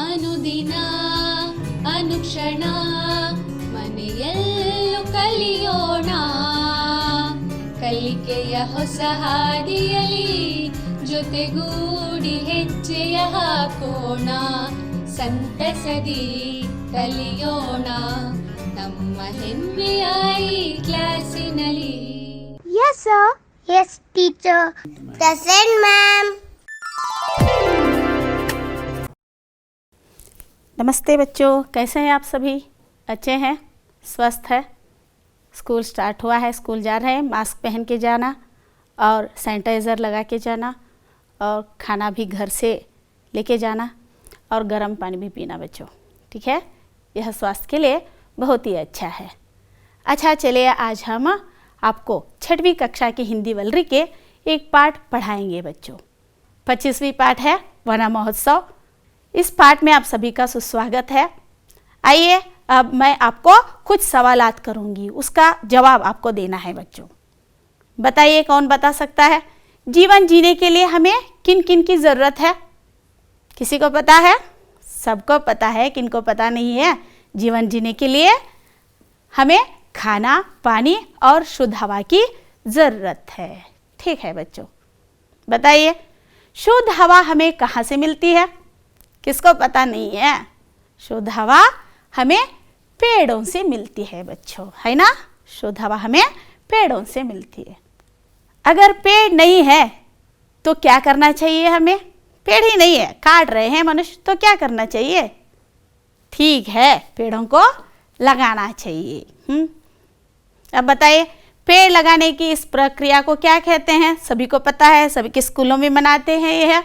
ಅನುದಿನ ಅನುಕ್ಷಣ ಮನೆಯಲ್ಲೂ ಕಲಿಯೋಣ, ಕಲಿಕೆಯ ಹೊಸ ಹಾದಿಯಲಿ ಜೊತೆಗೂಡಿ ಹೆಜ್ಜೆಯ ಹಾಕೋಣ, ಸಂತಸದಿ ಕಲಿಯೋಣ ನಮ್ಮ ಹೆಮ್ಮೆಯ ಈ ಕ್ಲಾಸಿನಲ್ಲಿ. Yes sir. Yes teacher. Present ma'am. नमस्ते बच्चों, कैसे हैं आप सभी? अच्छे हैं, स्वस्थ है? स्कूल स्टार्ट हुआ है, स्कूल जा रहे हैं, मास्क पहन के जाना और सैनिटाइज़र लगा के जाना और खाना भी घर से लेके जाना और गर्म पानी भी पीना बच्चों, ठीक है? यह स्वास्थ्य के लिए बहुत ही अच्छा है। अच्छा चलिए, आज हम आपको 6वीं कक्षा की हिंदी वलरी के एक पाठ पढ़ाएंगे बच्चों। 25वीं पाठ है वन महोत्सव। इस पाठ में आप सभी का सुस्वागत है। आइए, अब मैं आपको कुछ सवालात करूंगी, उसका जवाब आपको देना है बच्चों। बताइए, कौन बता सकता है? जीवन जीने के लिए हमें किन किन की ज़रूरत है? किसी को पता है? सबको पता है, किन को पता नहीं है? जीवन जीने के लिए हमें खाना, पानी और शुद्ध हवा की ज़रूरत है, ठीक है बच्चों? बताइए, शुद्ध हवा हमें कहाँ से मिलती है? किसको पता नहीं है? शुद्ध हवा हमें पेड़ों से मिलती है बच्चों, है ना? शुद्ध हवा हमें पेड़ों से मिलती है। अगर पेड़ नहीं है तो क्या करना चाहिए हमें? पेड़ ही नहीं है, काट रहे हैं मनुष्य, तो क्या करना चाहिए? ठीक है, पेड़ों को लगाना चाहिए। अब बताइए, पेड़ लगाने की इस प्रक्रिया को क्या कहते हैं? सभी को पता है, सभी के स्कूलों में मनाते हैं यह।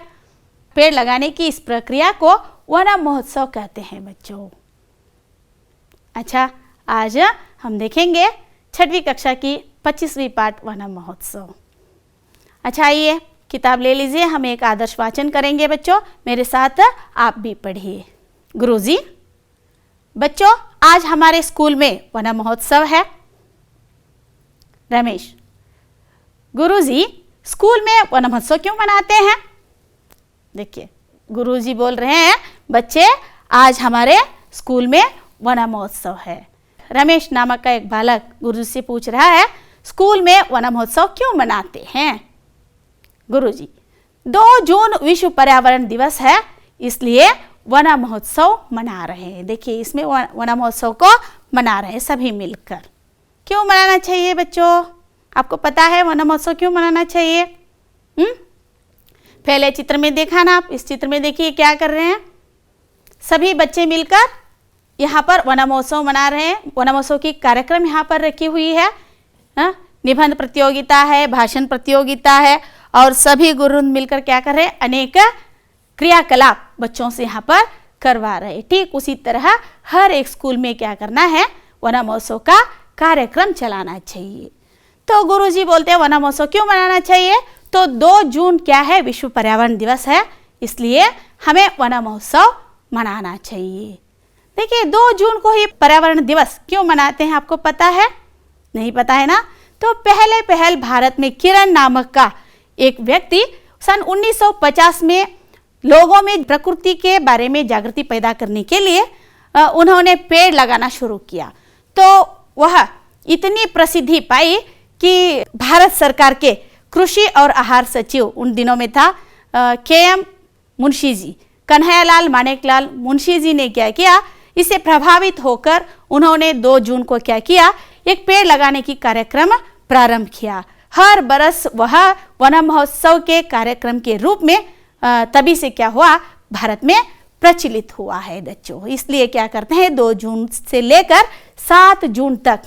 पेड़ लगाने की इस प्रक्रिया को वन महोत्सव कहते हैं बच्चों। अच्छा, आज हम देखेंगे 6वीं कक्षा की 25वीं पाठ वन महोत्सव। अच्छा, आइए किताब ले लीजिए, हम एक आदर्श वाचन करेंगे बच्चों, मेरे साथ आप भी पढ़िए। गुरुजी, बच्चों आज हमारे स्कूल में वन महोत्सव है। रमेश, गुरुजी स्कूल में वन महोत्सव क्यों मनाते हैं? देखिए, गुरुजी बोल रहे हैं, बच्चे आज हमारे स्कूल में वन महोत्सव है। रमेश नामक का एक बालक गुरुजी से पूछ रहा है, स्कूल में वन महोत्सव क्यों मनाते हैं? गुरुजी, 2 जून विश्व पर्यावरण दिवस है, इसलिए वन महोत्सव मना रहे हैं। देखिए, इसमें वन महोत्सव को मना रहे हैं सभी मिलकर। क्यों मनाना चाहिए बच्चों? आपको पता है वन महोत्सव क्यों मनाना चाहिए? पहले चित्र में देखा ना आप, इस चित्र में देखिए क्या कर रहे हैं, सभी बच्चे मिलकर यहाँ पर वन महोत्सव मना रहे हैं। वन महोत्सव की कार्यक्रम यहाँ पर रखी हुई है, निबंध प्रतियोगिता है, भाषण प्रतियोगिता है और सभी गुरु मिलकर क्या कर रहे हैं, अनेक क्रियाकलाप बच्चों से यहाँ पर करवा रहे हैं। ठीक उसी तरह हर एक स्कूल में क्या करना है, वन महोत्सव का कार्यक्रम चलाना चाहिए। तो गुरुजी बोलते हैं वन महोत्सव क्यों मनाना चाहिए? तो 2 जून क्या है, विश्व पर्यावरण दिवस है, इसलिए हमें वन महोत्सव मनाना चाहिए। देखिए, 2 जून को ही पर्यावरण दिवस क्यों मनाते हैं, आपको पता है? नहीं पता है ना? तो पहल भारत में किरण नामक का एक व्यक्ति सन 1950 में लोगों में प्रकृति के बारे में जागृति पैदा करने के लिए उन्होंने पेड़ लगाना शुरू किया। तो वह इतनी प्रसिद्धि पाई कि भारत सरकार के कृषि और आहार सचिव उन दिनों में था KM मुंशी जी, कन्हैयालाल मानेकलाल मुंशी जी ने क्या किया, इससे प्रभावित होकर उन्होंने 2 जून को क्या किया, एक पेड़ लगाने की कार्यक्रम प्रारंभ किया। हर बरस वह वन महोत्सव के कार्यक्रम के रूप में तभी से क्या हुआ, भारत में प्रचलित हुआ है बच्चों। इसलिए क्या करते हैं, 2 जून से लेकर 7 जून तक।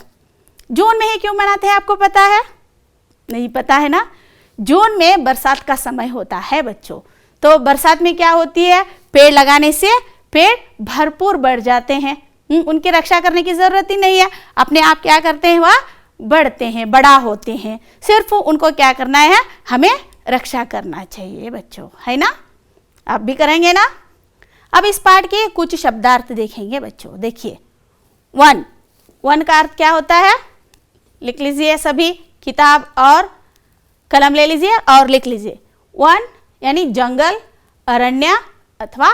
जून में ही क्यों मनाते हैं, आपको पता है? नहीं पता है ना? जून में बरसात का समय होता है बच्चों। तो बरसात में क्या होती है, पेड़ लगाने से पेड़ भरपूर बढ़ जाते हैं, उनकी रक्षा करने की ज़रूरत ही नहीं है, अपने आप क्या करते हैं, वह बढ़ते हैं, बड़ा होते हैं। सिर्फ उनको क्या करना है, हमें रक्षा करना चाहिए बच्चों, है ना? आप भी करेंगे ना? अब इस पाठ के कुछ शब्दार्थ देखेंगे बच्चों। देखिए, वन का अर्थ क्या होता है, लिख लीजिए सभी, किताब और कलम ले लीजिए और लिख लीजिए। वन यानी जंगल, अरण्य अथवा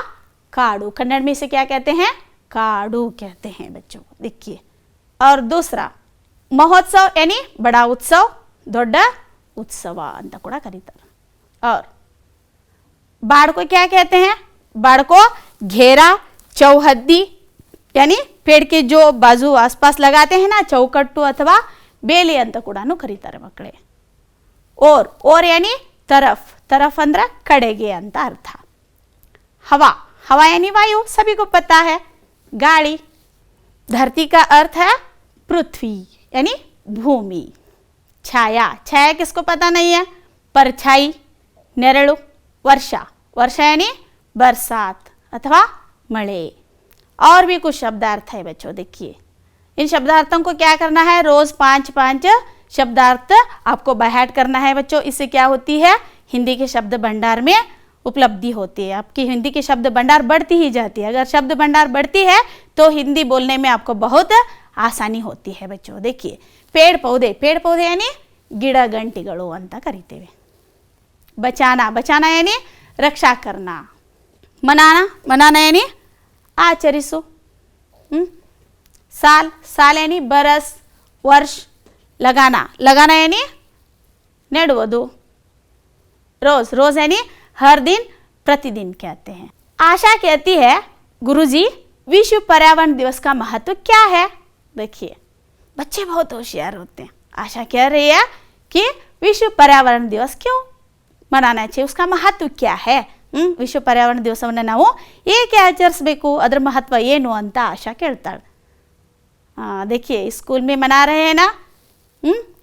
काड़ू, कन्नड़ में इसे क्या कहते हैं? काड़ू कहते हैं बच्चों, देखिए। और दूसरा महोत्सव यानी बड़ा उत्सव, दೊಡ್ಡ उत्सव ಅಂತ ಕೂಡ ಕರೀತಾರೆ। और बाड़ को क्या कहते हैं? बाड़ को घेरा, चौहद्दी यानी पेड़ के जो बाजू आसपास लगाते हैं ना, चौकट्टू अथवा ಬೇಲಿ ಅಂತ ಕೂಡ ಕರೀತಾರೆ ಮಕ್ಕಳೇ। और यानी तरफ, तरफ अंदर कड़ेगे ಅಂತ अर्थ। हवा, हवा यानी वायु, सभी को पता है। गाड़ी, धरती का अर्थ है पृथ्वी यानी भूमि। छाया, छाया किसको पता नहीं है? परछाई, नेरಳು, वर्षा, वर्षा यानी बरसात अथवा मಳೆ। और भी कुछ शब्दार्थ है बच्चों, देखिए। इन शब्दार्थों को क्या करना है? रोज 5-5 शब्दार्थ आपको बाहर करना है बच्चों। इससे क्या होती है? हिंदी के शब्द भंडार में उपलब्धि होती है, आपकी हिंदी के शब्द भंडार बढ़ती ही जाती है। अगर शब्द भंडार बढ़ती है तो हिंदी बोलने में आपको बहुत आसानी होती है बच्चों। देखिए, पेड़ पौधे, पेड़ पौधे यानी ಗಿಡ ಗಂಟಿಗಳು ಅಂತ ಕರಿತೇವೆ। बचाना, बचाना यानी रक्षा करना। मनाना, मनाना यानी आचरिसु। साल, साल यानी बरस, वर्ष। लगाना, लगाना यानी नेडुವುದು। रोज, रोज यानी हर दिन, प्रतिदिन कहते हैं। आशा कहती है, गुरुजी विश्व पर्यावरण दिवस का महत्व क्या है? देखिए, बच्चे बहुत होशियार होते हैं। आशा कह रही है कि विश्व पर्यावरण दिवस क्यों मनाना चाहिए, उसका महत्व क्या है? ವಿಶ್ವ ಪರ್ಯಾವರಣ ದಿವಸವನ್ನು ನಾವು ಏಕೆ ಆಚರಿಸಬೇಕು, ಅದರ ಮಹತ್ವ ಏನು ಅಂತ ಆಶಾ ಕೇಳ್ತಾಳೆ। देखिए, स्कूल में मना रहे हैं ना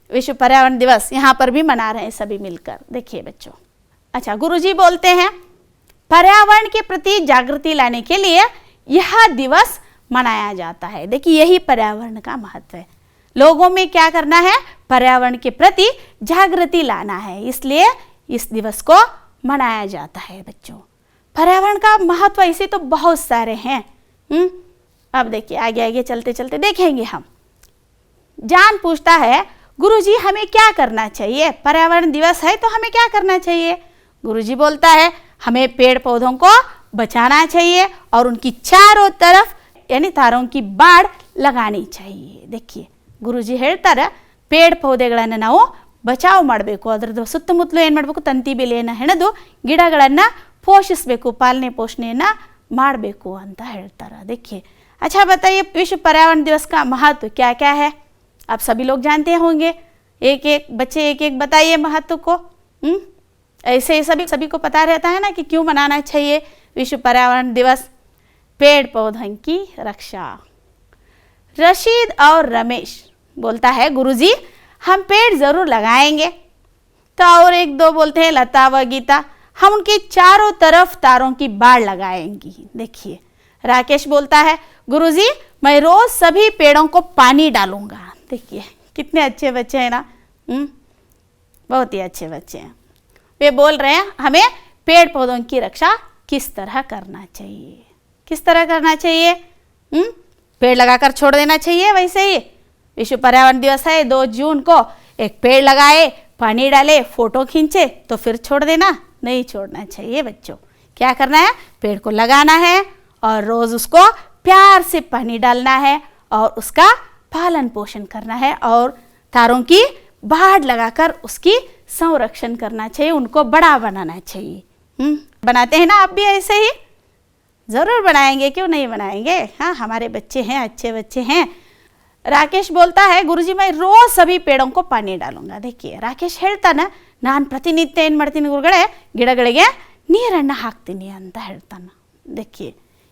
विश्व पर्यावरण दिवस, यहाँ पर भी मना रहे हैं सभी मिलकर। देखिए बच्चों, अच्छा, गुरुजी बोलते हैं पर्यावरण के प्रति जागृति लाने के लिए यह दिवस मनाया जाता है। देखिए, यही पर्यावरण का महत्व है। लोगों में क्या करना है? पर्यावरण के प्रति जागृति लाना है, इसलिए इस दिवस को मनाया जाता है बच्चों। पर्यावरण का महत्व इसे तो बहुत सारे हैं। अब देखिए, आगे आगे चलते चलते देखेंगे हम। जान पूछता है, गुरुजी हमें क्या करना चाहिए? पर्यावरण दिवस है तो हमें क्या करना चाहिए? गुरुजी बोलता है, हमें पेड़ पौधों को बचाना चाहिए और उनकी चारों तरफ यानी तारों की बाड़ लगानी चाहिए। देखिए, गुरुजी ಹೇಳ್ತಾರೆ, ಪೇड़ ಪೌಧೆಗಳನ್ನು ನಾವು ಬಚಾವ್ ಮಾಡಬೇಕು, ಅದರದ್ದು ಸುತ್ತಮುತ್ತಲು ಏನು ಮಾಡಬೇಕು? ತಂತಿ ಬೇಲಿಯನ್ನು ಹೆಣೆದು ಗಿಡಗಳನ್ನು ಪೋಷಿಸಬೇಕು, ಪಾಲನೆ ಪೋಷಣೆಯನ್ನು ಮಾಡಬೇಕು ಅಂತ ಹೇಳ್ತಾರೆ। देखिए, अच्छा बताइए, विश्व पर्यावरण दिवस का महत्व क्या क्या है? आप सभी लोग जानते होंगे। एक एक बच्चे एक एक बताइए महत्व को। ऐसे सभी को पता रहता है ना कि क्यों मनाना चाहिए विश्व पर्यावरण दिवस। पेड़ पौधों की रक्षा। रशीद और रमेश बोलता है, गुरुजी हम पेड़ ज़रूर लगाएंगे। तो और एक दो बोलते हैं, लता व गीता, हम उनके चारों तरफ तारों की बाड़ लगाएंगी। देखिए, राकेश बोलता है, गुरुजी मैं रोज सभी पेड़ों को पानी डालूंगा। देखिए, कितने अच्छे बच्चे हैं ना, बहुत ही अच्छे बच्चे हैं। वे बोल रहे हैं हमें पेड़ पौधों की रक्षा किस तरह करना चाहिए, किस तरह करना चाहिए? पेड़ लगाकर छोड़ देना चाहिए? वैसे ही विश्व पर्यावरण दिवस है, 2 जून को एक पेड़ लगाए, पानी डाले, फोटो खींचे, तो फिर छोड़ देना? नहीं छोड़ना चाहिए बच्चों। क्या करना है? पेड़ को लगाना है और रोज उसको प्यार से पानी डालना है और उसका पालन पोषण करना है और तारों की बाड़ लगाकर उसकी संरक्षण करना चाहिए, उनको बड़ा बनाना चाहिए। बनाते हैं ना आप भी ऐसे ही? ज़रूर बनाएंगे, क्यों नहीं बनाएंगे? हाँ, हमारे बच्चे हैं, अच्छे बच्चे हैं। राकेश बोलता है, गुरुजी मैं रोज सभी पेड़ों को पानी डालूंगा। देखिए, ರಾಕೇಶ್ ಹೇಳ್ತಾನೆ, ನಾನು ಪ್ರತಿನಿತ್ಯ ಏನು ಮಾಡ್ತೀನಿ ಗುರುಗಳೇ, ಗಿಡಗಳಿಗೆ ನೀರನ್ನು ಹಾಕ್ತೀನಿ ಅಂತ ಹೇಳ್ತಾನೆ। देखिए,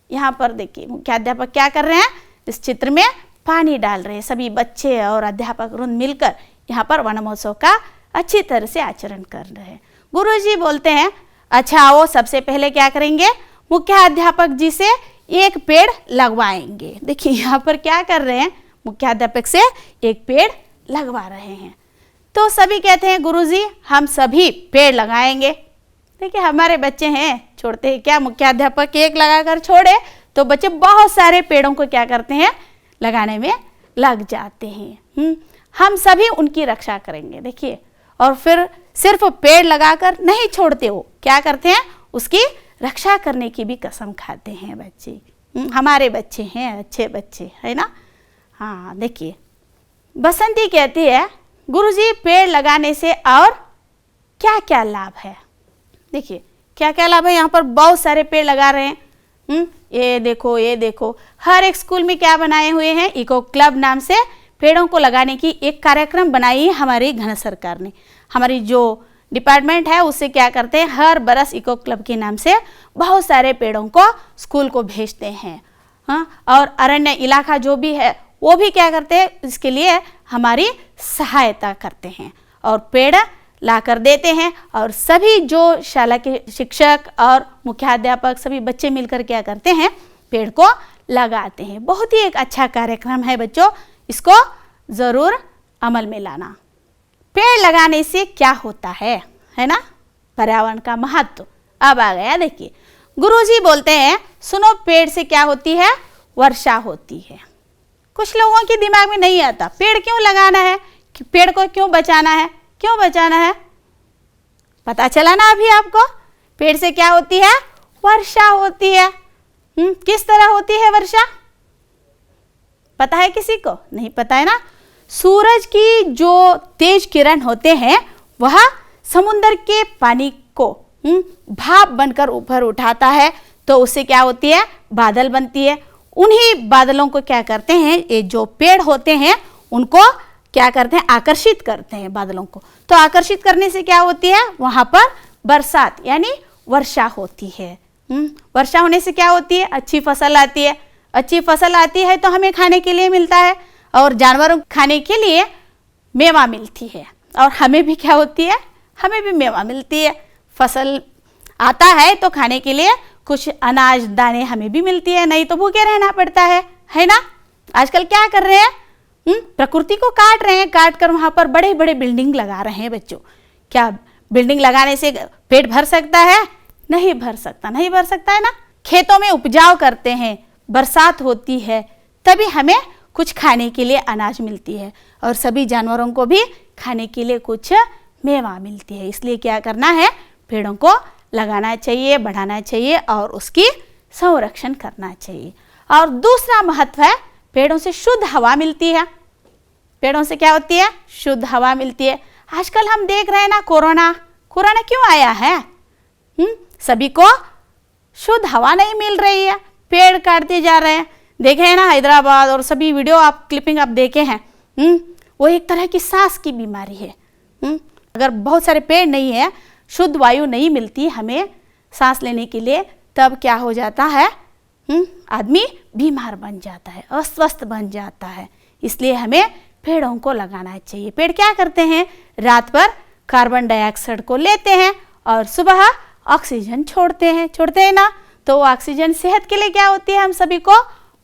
यहाँ पर देखिए मुख्याध्यापक क्या कर रहे हैं? इस चित्र में पानी डाल रहे हैं। सभी बच्चे और अध्यापक वृंद मिलकर यहाँ पर वन महोत्सव का अच्छी तरह से आचरण कर रहे हैं। गुरुजी बोलते हैं, अच्छा आओ सबसे पहले क्या करेंगे? मुख्याध्यापक जी से एक पेड़ लगवाएंगे। देखिए, यहाँ पर क्या कर रहे हैं? मुख्याध्यापक से एक पेड़ लगवा रहे हैं। तो सभी कहते हैं, गुरुजी हम सभी पेड़ लगाएंगे। देखिए, हमारे बच्चे हैं, छोड़ते हैं क्या? मुख्याध्यापक एक लगाकर छोड़े तो बच्चे बहुत सारे पेड़ों को क्या करते हैं? लगाने में लग जाते हैं। हम सभी उनकी रक्षा करेंगे। देखिए, और फिर सिर्फ पेड़ लगाकर नहीं छोड़ते, वो क्या करते हैं? उसकी रक्षा करने की भी कसम खाते हैं बच्चे। हमारे बच्चे हैं, अच्छे बच्चे है ना। हाँ देखिए, बसंती कहती है गुरुजी पेड़ लगाने से और क्या क्या लाभ है। देखिए क्या क्या लाभ है, यहाँ पर बहुत सारे पेड़ लगा रहे हैं। ये देखो, ये देखो, हर एक स्कूल में क्या बनाए हुए हैं, इको क्लब नाम से पेड़ों को लगाने की एक कार्यक्रम बनाई है हमारी घन सरकार ने। हमारी जो डिपार्टमेंट है उससे क्या करते हैं, हर बरस इको क्लब के नाम से बहुत सारे पेड़ों को स्कूल को भेजते हैं। हाँ, और अरण्य इलाका जो भी है वो भी क्या करते हैं, इसके लिए हमारी सहायता करते हैं और पेड़ ला कर देते हैं। और सभी जो शाला के शिक्षक और मुख्याध्यापक सभी बच्चे मिलकर क्या करते हैं, पेड़ को लगाते हैं। बहुत ही एक अच्छा कार्यक्रम है बच्चों, इसको ज़रूर अमल में लाना। पेड़ लगाने से क्या होता है ना, पर्यावरण का महत्व अब आ गया। देखिए गुरुजी बोलते हैं सुनो, पेड़ से क्या होती है, वर्षा होती है। कुछ लोगों के दिमाग में नहीं आता पेड़ क्यों लगाना है, पेड़ को क्यों बचाना है, क्यों बचाना है। पता चला ना अभी आपको, पेड़ से क्या होती है, वर्षा होती है। किस तरह होती है वर्षा, पता है किसी को, नहीं पता है ना। सूरज की जो तेज किरण होते हैं वह समुद्र के पानी को भाप बनकर ऊपर उठाता है, तो उससे क्या होती है, बादल बनती है। उन्हीं बादलों को क्या करते हैं, ये जो पेड़ होते हैं उनको क्या करते हैं, आकर्षित करते हैं बादलों को। तो आकर्षित करने से क्या होती है, वहां पर बरसात यानी वर्षा होती है। वर्षा होने से क्या होती है, अच्छी फसल आती है। अच्छी फसल आती है तो हमें खाने के लिए मिलता है और जानवरों को खाने के लिए मेवा मिलती है, और हमें भी क्या होती है, हमें भी मेवा मिलती है। फसल आता है तो खाने के लिए कुछ अनाज दाने हमें भी मिलती है, नहीं तो भूखे रहना पड़ता है ना। आजकल क्या कर रहे हैं, प्रकृति को काट रहे हैं, काट कर वहाँ पर बड़े बड़े बिल्डिंग लगा रहे हैं बच्चों। क्या बिल्डिंग लगाने से पेट भर सकता है, नहीं भर सकता, नहीं भर सकता है ना। खेतों में उपजाऊ करते हैं, बरसात होती है तभी हमें कुछ खाने के लिए अनाज मिलती है, और सभी जानवरों को भी खाने के लिए कुछ मेवा मिलती है। इसलिए क्या करना है, पेड़ों को लगाना चाहिए, बढ़ाना चाहिए और उसकी संरक्षण करना चाहिए। और दूसरा महत्व है, पेड़ों से शुद्ध हवा मिलती है। पेड़ों से क्या होती है, शुद्ध हवा मिलती है। आजकल हम देख रहे हैं ना, कोरोना क्यों आया है, सभी को शुद्ध हवा नहीं मिल रही है, पेड़ काटते जा रहे हैं। देखे हैं ना हैदराबाद, और सभी वीडियो आप क्लिपिंग आप देखे हैं। वो एक तरह की सांस की बीमारी है। अगर बहुत सारे पेड़ नहीं है, शुद्ध वायु नहीं मिलती हमें सांस लेने के लिए, तब क्या हो जाता है, आदमी बीमार बन जाता है, अस्वस्थ बन जाता है। इसलिए हमें पेड़ों को लगाना चाहिए। पेड़ क्या करते हैं, रात भर कार्बन डाइऑक्साइड को लेते हैं और सुबह ऑक्सीजन छोड़ते हैं ना। तो ऑक्सीजन सेहत के लिए क्या होती है, हम सभी को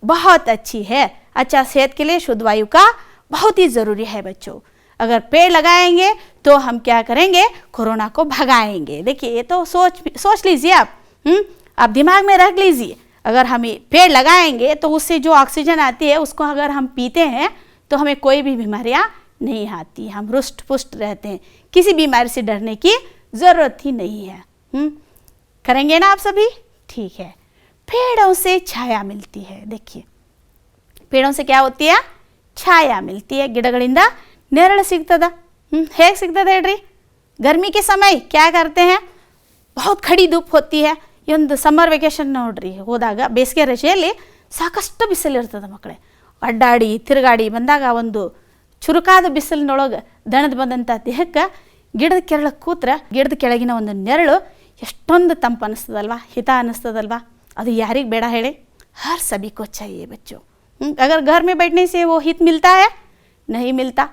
बहुत अच्छी है। अच्छा सेहत के लिए शुद्ध वायु का बहुत ही ज़रूरी है बच्चों। अगर पेड़ लगाएंगे तो हम क्या करेंगे, कोरोना को भगाएंगे। देखिए ये तो सोच लीजिए आप दिमाग में रख लीजिए। अगर हम पेड़ लगाएंगे तो उससे जो ऑक्सीजन आती है उसको अगर हम पीते हैं तो हमें कोई भी बीमारियां नहीं आती, हम रुष्ट पुष्ट रहते हैं, किसी बीमारी से डरने की ज़रूरत ही नहीं है। करेंगे ना आप सभी, ठीक है। पेड़ों से छाया मिलती है। देखिए पेड़ों से क्या होती है, छाया मिलती है। ಗಿಡಗಳಿಂದ ನೆರಳು ಸಿಗ್ತದ, ಹೇಗೆ ಸಿಗ್ತದೆ ಹೇಳ್ರಿ, गर्मी के समय क्या करते हैं, बहुत खड़ी धूप होती है। ಈ ಒಂದು ಸಮ್ಮರ್ ವೆಕೇಶನ್ ನೋಡ್ರಿ ಹೋದಾಗ ಬೇಸಿಗೆ ರಜೆಯಲ್ಲಿ ಸಾಕಷ್ಟು ಬಿಸಿಲಿರ್ತದೆ ಮಕ್ಕಳೇ, ಅಡ್ಡಾಡಿ ತಿರುಗಾಡಿ ಬಂದಾಗ ಒಂದು ಚುರುಕಾದ ಬಿಸಿಲಿನೊಳಗೆ ದಣದ ಬಂದಂಥ ದೇಹಕ್ಕೆ ಗಿಡದ ಕೆಳಗೆ ಕೂತ್ರೆ ಗಿಡದ ಕೆಳಗಿನ ಒಂದು ನೆರಳು ಎಷ್ಟೊಂದು ತಂಪು ಅನ್ನಿಸ್ತದಲ್ವಾ, ಹಿತ ಅನ್ನಿಸ್ತದಲ್ವಾ। ಅದು ಯಾರಿಗೆ ಬೇಡ ಹೇಳಿ, हर सभी को चाहिए बच्चों। अगर घर में बैठने से वो हित मिलता है, नहीं मिलता।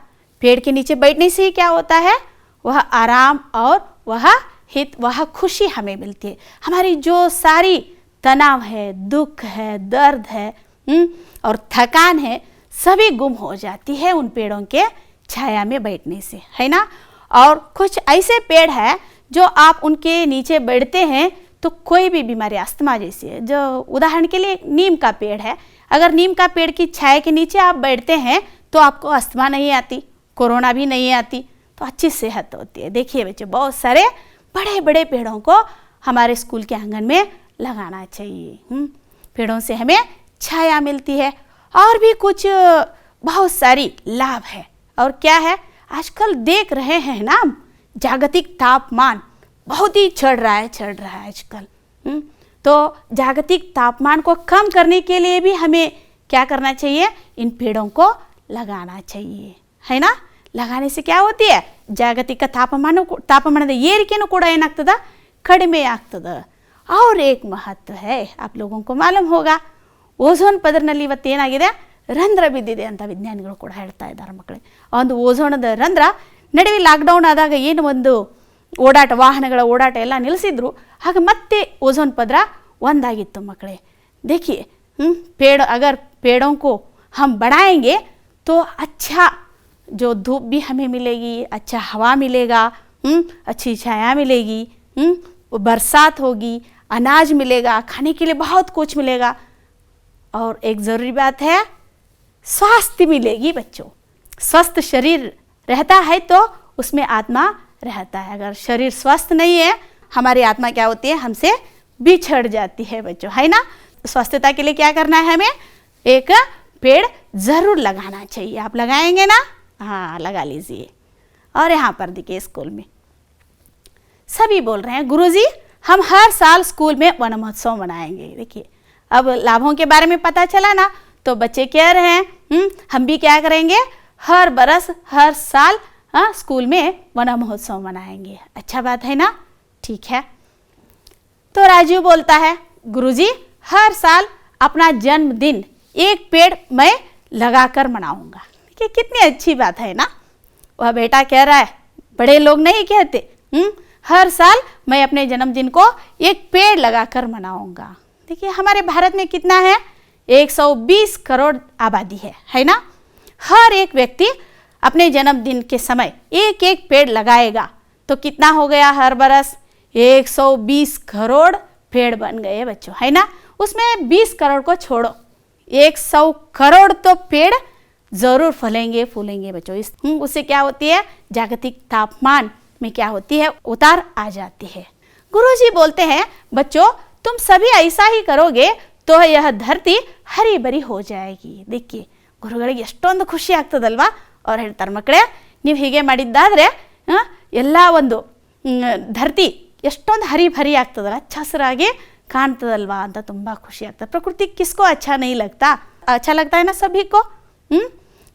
पेड़ के नीचे बैठने से ही क्या होता है, वह आराम और वह हित, वह खुशी हमें मिलती है। हमारी जो सारी तनाव है, दुख है, दर्द है और थकान है, सभी गुम हो जाती है उन पेड़ों के छाया में बैठने से, है ना। और कुछ ऐसे पेड़ हैं जो आप उनके नीचे बैठते हैं तो कोई भी बीमारी, अस्थमा जैसी है, जो उदाहरण के लिए नीम का पेड़ है, अगर नीम का पेड़ की छाया के नीचे आप बैठते हैं तो आपको अस्थमा नहीं आती, कोरोना भी नहीं आती, तो अच्छी सेहत होती है। देखिए बच्चों बहुत सारे बड़े बड़े पेड़ों को हमारे स्कूल के आंगन में लगाना चाहिए। पेड़ों से हमें छाया मिलती है और भी कुछ बहुत सारी लाभ है। और क्या है, आजकल देख रहे हैं ना, जागतिक तापमान बहुत ही चढ़ रहा है आजकल। तो जागतिक तापमान को कम करने के लिए भी हमें क्या करना चाहिए, इन पेड़ों को लगाना चाहिए, है ना। लगाने से क्या होती है, ಜಾಗತಿಕ ತಾಪಮಾನದ ಏರಿಕೆನೂ ಕೂಡ ಏನಾಗ್ತದ, ಕಡಿಮೆ ಆಗ್ತದ। और एक महत्व है, आप लोगों को मालूम होगा, ಓಝೋನ್ ಪದರನಲ್ಲಿ ಇವತ್ತು ಏನಾಗಿದೆ, ರಂಧ್ರ ಬಿದ್ದಿದೆ ಅಂತ ವಿಜ್ಞಾನಿಗಳು ಕೂಡ ಹೇಳ್ತಾ ಇದ್ದಾರೆ ಮಕ್ಕಳೇ। ಒಂದು ಓಝೋನದ ರಂಧ್ರ ನಡುವೆ ಲಾಕ್ಡೌನ್ ಆದಾಗ ಏನು ಒಂದು ಓಡಾಟ, ವಾಹನಗಳ ಓಡಾಟ ಎಲ್ಲ ನಿಲ್ಲಿಸಿದ್ರು, ಆಗ ಮತ್ತೆ ಓಝೋನ್ ಪದರ ಒಂದಾಗಿತ್ತು ಮಕ್ಕಳೇ। देखिए पेड़, अगर पेड़ों को हम बढ़ाएंगे तो अच्छा जो धूप भी हमें मिलेगी, अच्छा हवा मिलेगा, अच्छी छाया मिलेगी, बरसात होगी, अनाज मिलेगा, खाने के लिए बहुत कुछ मिलेगा। और एक ज़रूरी बात है, स्वास्थ्य मिलेगी बच्चों। स्वस्थ शरीर रहता है तो उसमें आत्मा रहता है। अगर शरीर स्वस्थ नहीं है, हमारी आत्मा क्या होती है, हमसे बिछड़ जाती है बच्चों, है ना। स्वस्थता के लिए क्या करना है, हमें एक पेड़ ज़रूर लगाना चाहिए। आप लगाएंगे ना, हाँ लगा लीजिए। और यहाँ पर देखिए स्कूल में सभी बोल रहे हैं, गुरुजी हम हर साल स्कूल में वन महोत्सव मनाएंगे। देखिए अब लाभों के बारे में पता चला ना, तो बच्चे कह रहे हैं हम भी क्या करेंगे, हर बरस हर साल स्कूल में वन महोत्सव मनाएंगे। अच्छा बात है ना, ठीक है। तो राजू बोलता है, गुरुजी हर साल अपना जन्मदिन एक पेड़ मैं लगाकर मनाऊंगा। देखिए कितनी अच्छी बात है ना। वह बेटा कह रहा है, बड़े लोग नहीं कहते, हर साल मैं अपने जन्मदिन को एक पेड़ लगाकर मनाऊंगा। देखिए हमारे भारत में कितना है, 120 करोड़ आबादी है ना। हर एक व्यक्ति अपने जन्मदिन के समय एक एक पेड़ लगाएगा तो कितना हो गया, हर बरस 120 करोड़ पेड़ बन गए बच्चों, है ना। उसमें 20 करोड़ को छोड़ो, 100 करोड़ तो पेड़ ज़रूर फलेंगे फूलेंगे बच्चों। उससे क्या होती है, जागतिक तापमान में क्या होती है, उतार आ जाती है। गुरुजी बोलते हैं, बच्चों तुम सभी ऐसा ही करोगे तो यह धरती हरी भरी हो जाएगी। देखिए ಗುರುಗಳಿಗೆ ಎಷ್ಟೊಂದು ಖುಷಿ ಆಗ್ತದಲ್ವಾ। ಅವ್ರು ಹೇಳ್ತಾರೆ, ಮಕ್ಕಳೇ ನೀವು ಹೀಗೆ ಮಾಡಿದ್ದಾದರೆ ಎಲ್ಲ ಒಂದು ಧರತಿ ಎಷ್ಟೊಂದು ಹರಿಭರಿ ಆಗ್ತದಲ್ಲ, ಹಚ್ಚ ಹಸಿರಾಗಿ ಕಾಣ್ತದಲ್ವಾ ಅಂತ ತುಂಬ ಖುಷಿ ಆಗ್ತದೆ। प्रकृति किसको अच्छा नहीं लगता, अच्छा लगता है ना सभी को।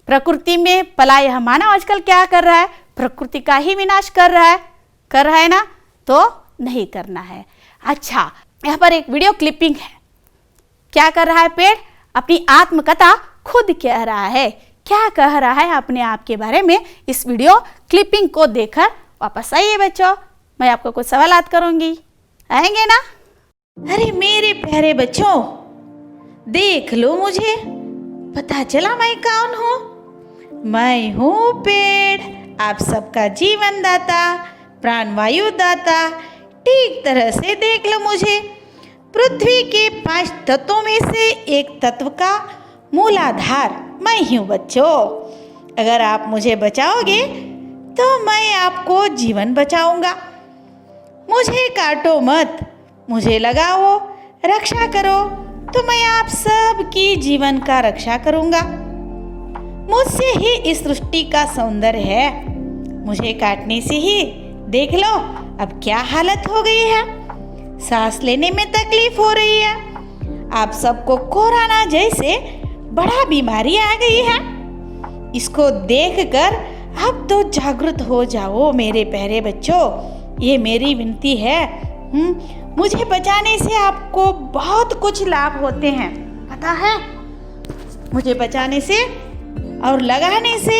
प्रकृति में पलायन, मानव आजकल क्या कर रहा है, प्रकृति का ही विनाश कर रहा है ना, तो नहीं करना है। अच्छा यहाँ पर एक वीडियो क्लिपिंग है, क्या कर रहा है पेड़, अपनी आत्मकथा खुद कह रहा है, क्या कह रहा है अपने आप के बारे में। इस वीडियो क्लिपिंग को देखकर वापस आइए बच्चों, मैं आपको कुछ सवालात करूंगी, आएंगे ना। अरे मेरे प्यारे बच्चों देख लो, मुझे पता चला मैं कौन हूँ। मैं हूँ पेड़, आप सबका जीवन दाता, प्राणवायु दाता। ठीक तरह से देख लो मुझे, पृथ्वी के 5 तत्वों में से एक तत्व का मूलाधार मैं ही हूँ बच्चों। अगर आप मुझे बचाओगे तो मैं आपको जीवन बचाऊंगा। मुझे काटो मत, मुझे लगाओ, रक्षा करो तो मैं आप सब की जीवन का रक्षा करूंगा। मुझसे ही इस सृष्टि का सौंदर्य है, मुझे काटने से ही देख लो अब क्या हालत हो गई है, सांस लेने में तकलीफ हो रही है। आप सबको कोरोना जैसे बड़ा बीमारी आ गई है। इसको देखकर अब तो जागृत हो जाओ मेरे प्यारे बच्चों, ये मेरी विनती है। मुझे बचाने से आपको बहुत कुछ लाभ होते हैं, पता है। मुझे बचाने से और लगाने से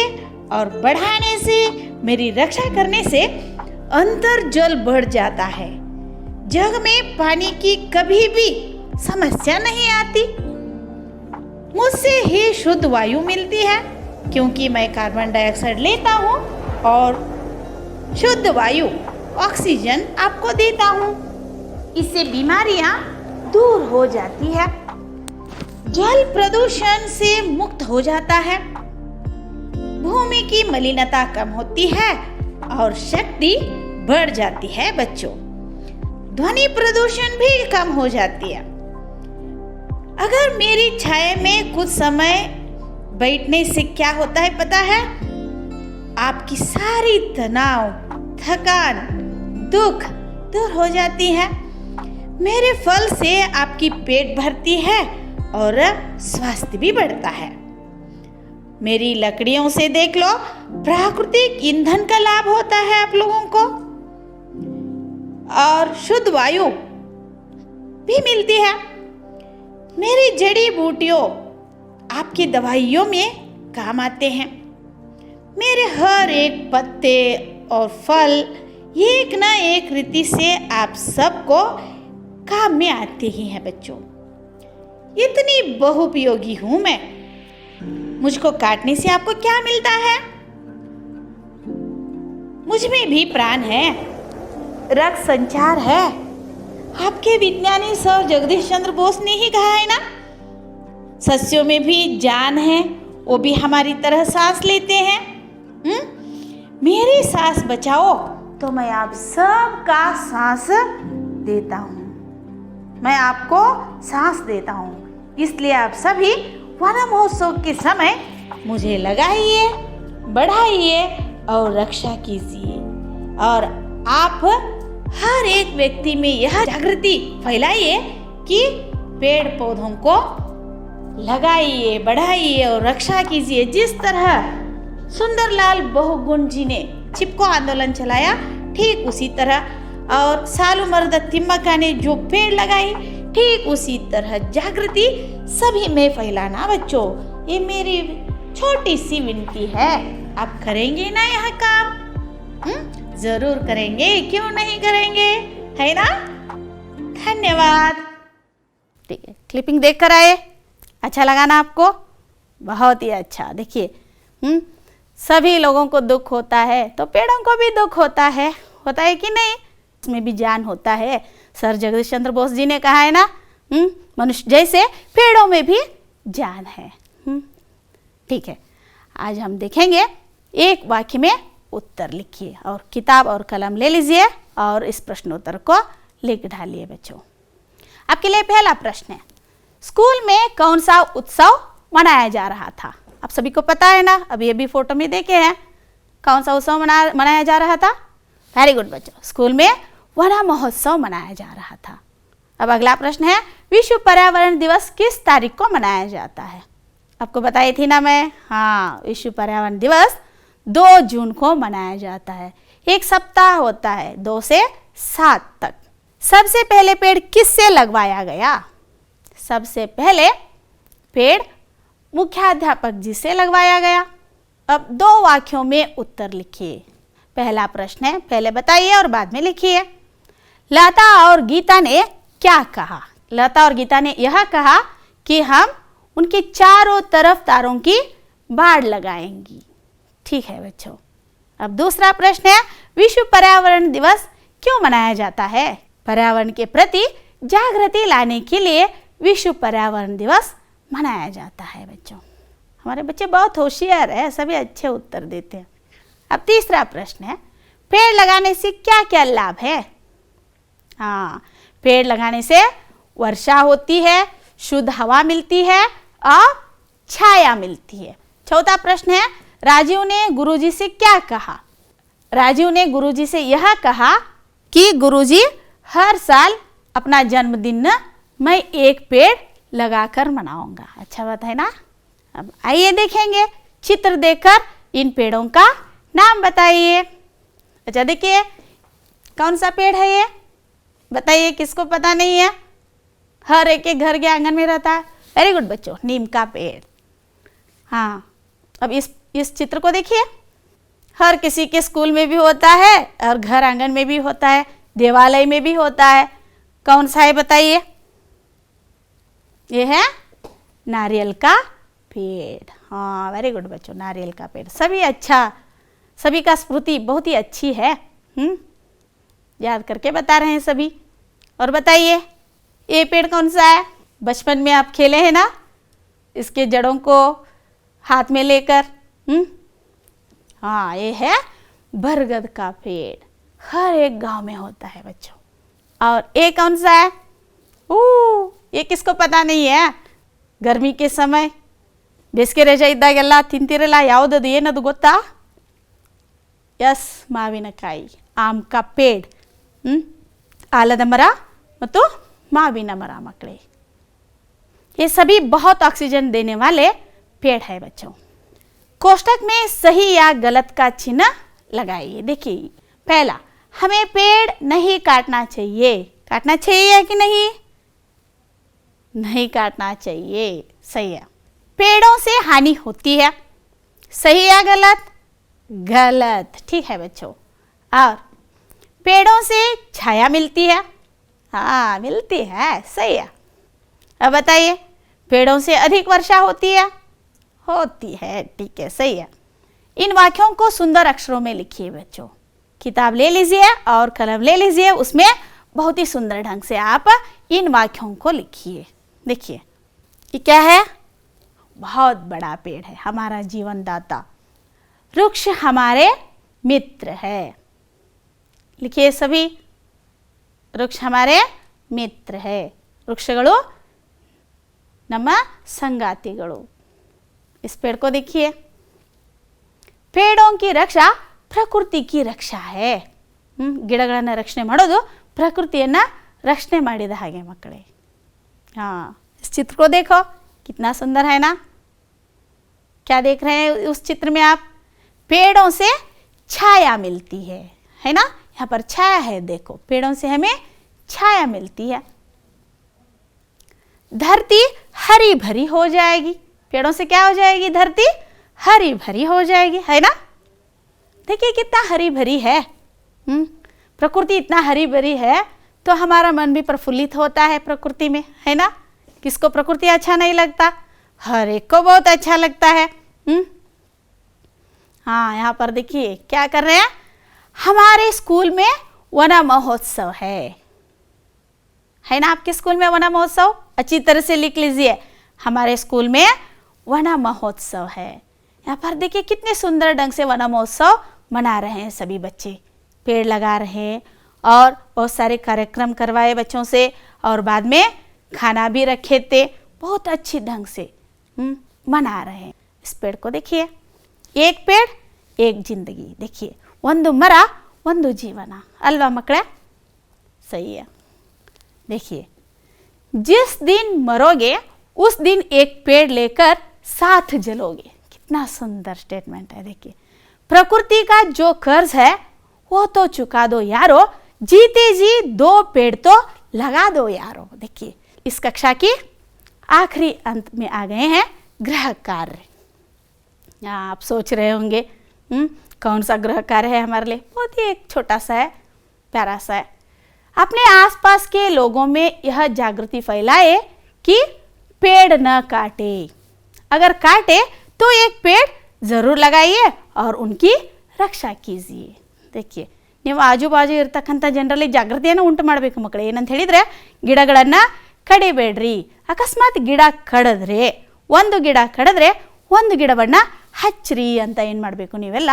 और बढ़ाने से, मेरी रक्षा करने से अंतर्जल बढ़ जाता है। जग में पानी की कभी भी समस्या नहीं आती। मुझसे ही शुद्ध वायु मिलती है, क्योंकि मैं कार्बन डाइऑक्साइड लेता हूँ और शुद्ध वायु ऑक्सीजन आपको देता हूँ। इससे बीमारियाँ दूर हो जाती है, जल प्रदूषण से मुक्त हो जाता है, भूमि की मलिनता कम होती है और शक्ति बढ़ जाती है बच्चों। ध्वनि प्रदूषण भी कम हो जाती है। अगर मेरी छाया में कुछ समय बैठने से क्या होता है पता है? आपकी सारी तनाव, थकान, दुख दूर हो जाती है। मेरे फल से आपकी पेट भरती है और स्वास्थ्य भी बढ़ता है। मेरी लकड़ियों से देख लो, प्राकृतिक ईंधन का लाभ होता है आप लोगों को और शुद्ध वायु भी मिलती है। मेरी जड़ी बूटियों आपकी दवाइयों में काम आते हैं। मेरे हर एक पत्ते और फल एक ना एक रीति से आप सबको काम में आते ही हैं बच्चों। इतनी बहुपयोगी हूं मैं। मुझको काटने से आपको क्या मिलता है? मुझ में भी प्राण है, रक्त संचार है। आपके विज्ञानी सर जगदीश चंद्र बोस ने ही कहा है ना, सस्यों में भी जान है, वो भी हमारी तरह सांस लेते हैं। मेरी सांस बचाओ तो मैं आप सबका सांस देता हूँ। मैं आपको सांस देता हूँ, इसलिए आप सभी वन महोत्सव के समय मुझे लगाइए, बढ़ाइए और रक्षा कीजिए। और आप हर एक व्यक्ति में यह जागृति फैलाइए कि पेड़ पौधों को लगाइए, बढ़ाइए और रक्षा कीजिए। जिस तरह सुंदरलाल बहुगुण जी ने चिपको आंदोलन चलाया, ठीक उसी तरह, और सालूमर्द तिम्मका ने जो पेड़ लगाई, ठीक उसी तरह जागृति सभी में फैलाना बच्चों। ये मेरी छोटी सी विनती है। आप करेंगे ना यह काम? जरूर करेंगे, क्यों नहीं करेंगे, है ना? धन्यवाद। ठीक है, क्लिपिंग देख कर आए, अच्छा लगा ना आपको? बहुत ही अच्छा। देखिए, सभी लोगों को दुख होता है तो पेड़ों को भी दुख होता है कि नहीं? इसमें भी जान होता है। सर जगदीश चंद्र बोस जी ने कहा है ना, मनुष्य जैसे पेड़ों में भी जान है। ठीक है, आज हम देखेंगे एक वाक्य में उत्तर लिखिए और किताब और कलम ले लीजिए और इस प्रश्नोत्तर को लिख डालिए बच्चों। आपके लिए पहला प्रश्न है, स्कूल में कौन सा उत्सव मनाया जा रहा था? आप सभी को पता है ना, अभी अभी फोटो में देखे हैं कौन सा उत्सव मनाया जा रहा था। वेरी गुड बच्चों, स्कूल में वन महोत्सव मनाया जा रहा था। अब अगला प्रश्न है, विश्व पर्यावरण दिवस किस तारीख को मनाया जाता है? आपको बताई थी ना मैं, हाँ, विश्व पर्यावरण दिवस 2 जून को मनाया जाता है। एक सप्ताह होता है, 2 से 7 तक। सबसे पहले पेड़ किससे लगवाया गया? सबसे पहले पेड़ मुख्याध्यापक जी से लगवाया गया। अब 2 वाक्यों में उत्तर लिखिए। पहला प्रश्न है, पहले बताइए और बाद में लिखिए। लता और गीता ने क्या कहा? लता और गीता ने यह कहा कि हम उनके चारों तरफ तारों की बाड़ लगाएंगी। ठीक है बच्चों। अब दूसरा प्रश्न है, विश्व पर्यावरण दिवस क्यों मनाया जाता है? पर्यावरण के प्रति जागृति लाने के लिए विश्व पर्यावरण दिवस मनाया जाता है बच्चों। हमारे बच्चे बहुत होशियार है, सभी अच्छे उत्तर देते हैं। अब तीसरा प्रश्न है, पेड़ लगाने से क्या क्या लाभ है? हाँ, पेड़ लगाने से वर्षा होती है, शुद्ध हवा मिलती है और छाया मिलती है। चौथा प्रश्न है, राजीव ने गुरुजी से क्या कहा? राजीव ने गुरुजी से यह कहा कि गुरुजी हर साल अपना जन्मदिन मैं एक पेड़ लगाकर मनाऊंगा। अच्छा बात है ना? अब आइए देखेंगे, चित्र देखकर इन पेड़ों का नाम बताइए। अच्छा देखिए, कौन सा पेड़ है ये? बताइए, किसको पता नहीं है? हर एक के घर के आंगन में रहता है। वेरी गुड बच्चों, नीम का पेड़। हाँ, अब इस चित्र को देखिए, हर किसी के स्कूल में भी होता है और घर आंगन में भी होता है, देवालय में भी होता है। कौन सा है बताइए? ये है नारियल का पेड़। हाँ, वेरी गुड बच्चों, नारियल का पेड़। सभी का स्मृति बहुत ही अच्छी है। याद करके बता रहे हैं सभी। और बताइए, ये पेड़ कौन सा है? बचपन में आप खेले हैं ना, इसके जड़ों को हाथ में लेकर। हाँ, ये है बरगद का पेड़। हर एक गांव में होता है बच्चों। और ए कौन सा है? ये किसको पता नहीं है? गर्मी के समय ಬೇಸಿಗೆ ರಜೆ ಇದ್ದಾಗೆಲ್ಲ ತಿಂತಿರಲ್ಲ, ಯಾವುದದು, ಏನದು ಗೊತ್ತಾ? ಯಸ್, ಮಾವಿನಕಾಯಿ, ಆಮ್ ಕಾ ಪೇಡ್, ಆಲದ ಮರ ಮತ್ತು ಮಾವಿನ ಮರ ಮಕ್ಕಳೇ. ये सभी बहुत ऑक्सीजन देने वाले पेड़ है बच्चों. कोष्टक में सही या गलत का चिन्ह लगाइए. देखिए, पहला, हमें पेड़ नहीं काटना चाहिए. काटना चाहिए कि नहीं? नहीं काटना चाहिए. सही है. पेड़ों से हानि होती है. सही या गलत? गलत. ठीक है बच्चों. और पेड़ों से छाया मिलती है. हाँ, मिलती है. सही है. अब बताइए, पेड़ों से अधिक वर्षा होती है? होती है. ठीक है, सही है. इन वाक्यों को सुंदर अक्षरों में लिखिए बच्चों. किताब ले लीजिए और कलम ले लीजिए, उसमें बहुत ही सुंदर ढंग से आप इन वाक्यों को लिखिए. देखिए, ये क्या है? बहुत बड़ा पेड़ है, हमारा जीवन दाता. वृक्ष हमारे मित्र है. लिखिए सभी, वृक्ष हमारे मित्र है. वृक्षಗಳು ನಮ್ಮ ಸಂಗಾತಿಗಳು. इस पेड़ को देखिए. पेड़ों की रक्षा प्रकृति की रक्षा है. ಗಿಡಗಳನ್ನು ರಕ್ಷಣೆ ಮಾಡೋದು ಪ್ರಕೃತಿಯನ್ನು ರಕ್ಷಣೆ ಮಾಡಿದ ಹಾಗೆ ಮಕ್ಕಳೇ. हाँ, इस चित्र को देखो, कितना सुंदर है ना? क्या देख रहे हैं उस चित्र में आप? पेड़ों से छाया मिलती है ना? यहाँ पर छाया है. देखो, पेड़ों से हमें छाया मिलती है. धरती हरी भरी हो जाएगी. पेड़ों से क्या हो जाएगी? धरती हरी भरी हो जाएगी, है ना? देखिए कितना हरी भरी है. प्रकृति इतना हरी भरी है तो हमारा मन भी प्रफुल्लित होता है प्रकृति में, है ना? किसको प्रकृति अच्छा नहीं लगता? हर एक को बहुत अच्छा लगता है. हाँ, यहाँ पर देखिए क्या कर रहे हैं? हमारे स्कूल में वन महोत्सव है ना? आपके स्कूल में वन महोत्सव अच्छी तरह से लिख लीजिए. हमारे स्कूल में वन महोत्सव है. यहाँ पर देखिए कितने सुंदर ढंग से वन महोत्सव मना रहे हैं सभी बच्चे. पेड़ लगा रहे हैं और बहुत सारे कार्यक्रम करवाए बच्चों से और बाद में खाना भी रखे थे. बहुत अच्छी ढंग से मना रहे हैं. इस पेड़ को देखिए. एक पेड़ एक जिंदगी. देखिए, ಒಂದು ಮರ ಒಂದು ಜೀವನ ಅಲ್ವಾ ಮಕ್ಕಳೇ? सही है. देखिए, जिस दिन मरोगे उस दिन एक पेड़ लेकर साथ जलोगे. कितना सुंदर स्टेटमेंट है. देखिए, प्रकृति का जो कर्ज है वो तो चुका दो यारो, जीते जी 2 पेड़ तो लगा दो यारो. देखिए, इस कक्षा की आखिरी अंत में आ गए हैं गृह कार्य. आप सोच रहे होंगे कौन सा गृह कार्य है हमारे लिए? बहुत ही एक छोटा सा है, प्यारा सा है. अपने आसपास के लोगों में यह जागृति फैलाए कि पेड़ न काटे. अगर काटे तो एक पेड़ जरूर लगाइए और उनकी रक्षा कीजिए. देखिए, ನೀವು ಆಜು ಬಾಜು ಇರತಕ್ಕಂಥ ಜನರಲ್ಲಿ ಜಾಗೃತಿಯನ್ನು ಉಂಟು ಮಾಡಬೇಕು ಮಕ್ಕಳೇ. ಏನಂತ ಹೇಳಿದರೆ, ಗಿಡಗಳನ್ನು ಕಡಿಬೇಡ್ರಿ. ಅಕಸ್ಮಾತ್ ಗಿಡ ಕಡಿದ್ರೆ, ಒಂದು ಗಿಡ ಕಡಿದ್ರೆ ಒಂದು ಗಿಡವನ್ನು ಹಚ್ಚ್ರಿ ಅಂತ ಏನು ಮಾಡಬೇಕು ನೀವೆಲ್ಲ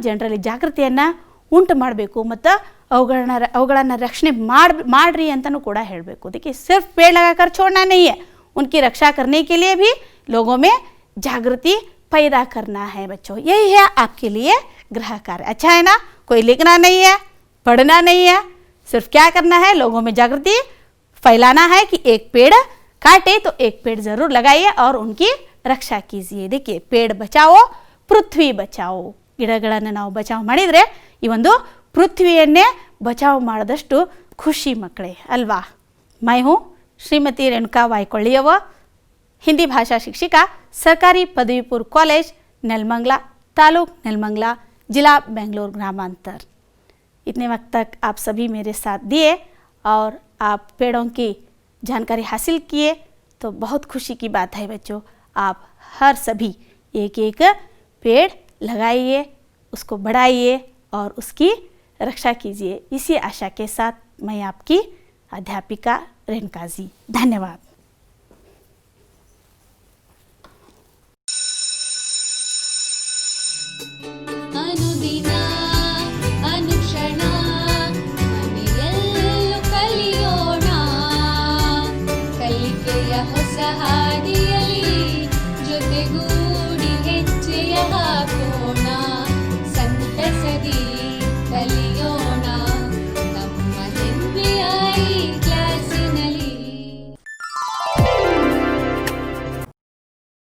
ಜನರಲ್ಲಿ ಜಾಗೃತಿಯನ್ನು ಉಂಟು ಮಾಡಬೇಕು ಮತ್ತು ಅವುಗಳನ್ನು ರಕ್ಷಣೆ ಮಾಡ್ರಿ ಅಂತಲೂ ಕೂಡ ಹೇಳಬೇಕು. देखिए, सिर्फ पेड़ लगाकर छोड़ना नहीं है, उनकी रक्षा करने के लिए भी लोगों में जागृति पैदा करना है बच्चों. यही है आपके लिए गृह कार्य. अच्छा है ना? कोई लिखना नहीं है, पढ़ना नहीं है, सिर्फ क्या करना है? लोगों में जागृति फैलाना है कि एक पेड़ काटे तो एक पेड़ जरूर लगाइए और उनकी रक्षा कीजिए. देखिए, पेड़ बचाओ पृथ्वी बचाओ. ಗಿಡಗಳನ್ನು ನಾವು ಬಚಾವ್ ಮಾಡಿದರೆ ಈ ಒಂದು ಪೃಥ್ವಿಯನ್ನೇ ಬಚಾವ್ ಮಾಡಿದಷ್ಟು ಖುಷಿ ಮಕ್ಕಳೇ ಅಲ್ವಾ? मैं हूँ श्रीमती रेणुका वायकोळियव, हिंदी भाषा शिक्षिका, सरकारी पदवी पूर्व कॉलेज नेलमंगला, तालुक नेलमंगला, जिला बेंगलोर ग्रामांतर. इतने वक्त तक आप सभी मेरे साथ दिए और आप पेड़ों की जानकारी हासिल किए तो बहुत खुशी की बात है बच्चों. आप हर सभी एक एक पेड़ लगाइए, उसको बढ़ाइए और उसकी रक्षा कीजिए. इसी आशा के साथ मैं आपकी अध्यापिका रेणुका जी. धन्यवाद.